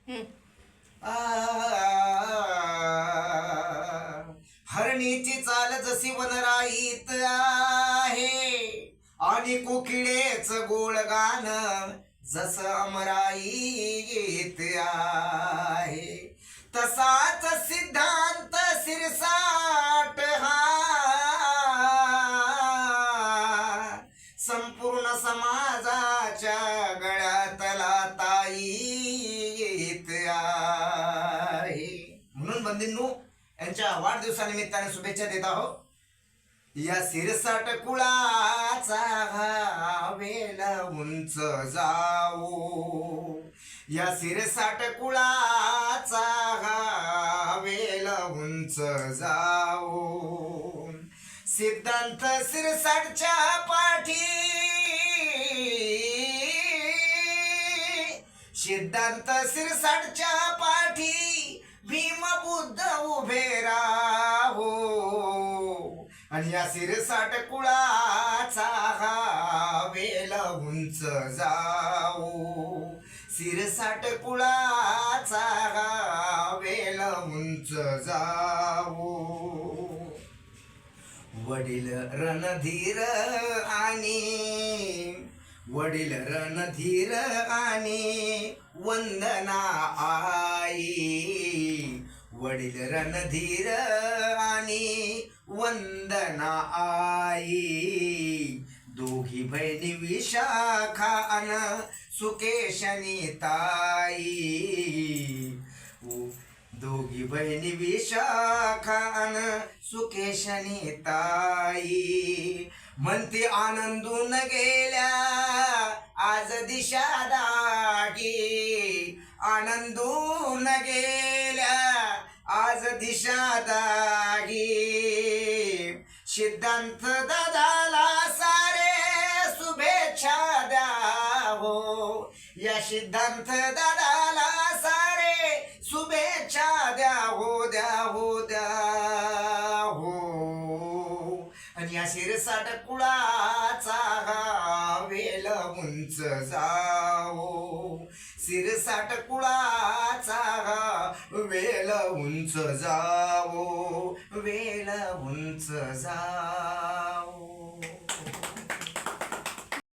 आ, हरणीची चाल जशी वनराईत आहे आणि कोकिळेच गोड गाण जस अमराईत आहे, तसाच सिद्धांत सिरसाट हा संपूर्ण समाजाच्या गळ्यातला ताईत आहे. म्हणून बंधूंनो, यांच्या वाढदिवसानिमित्ताने शुभेच्छा देत आहोत. या सिरसाट कुळाचा वेल उंच जावो, या सिरसाट कुळाचा वेल उंच जावो. सिद्धांत सिरसाटच्या पाठी, सिद्धांत सिरसाटच्या पाठी भीम बुद्ध उभे राहो, आणि या सिरसाट कुळाचा वेल उंच जावो, सिरसाट कुळाचा वेल उंच जावो. वडील रणधीर आणि वडील रणधीर आणि वंदना आई, वडील रणधीर आणि वंदना आई. दोघी बहिणी विशाखा अन सुकेशनी ताई, दोघी बहिणी विशाखा अन सुकेशनी ताई. म्हणते आनंदून गेल्या आज दिशा दागी, आनंदून गेल्या आज दिशा दागी. सिद्धांत दादाला सारे शुभेच्छा द्यावो, या सिद्धांत दादाला सारे शुभेच्छा द्यावो द्यावो द्यावो. आणि या सिरसाट कुळाचा वेल उंच जावो, सिरसाट कुळाचा वेल उंच जावो, वेल उंच जावो.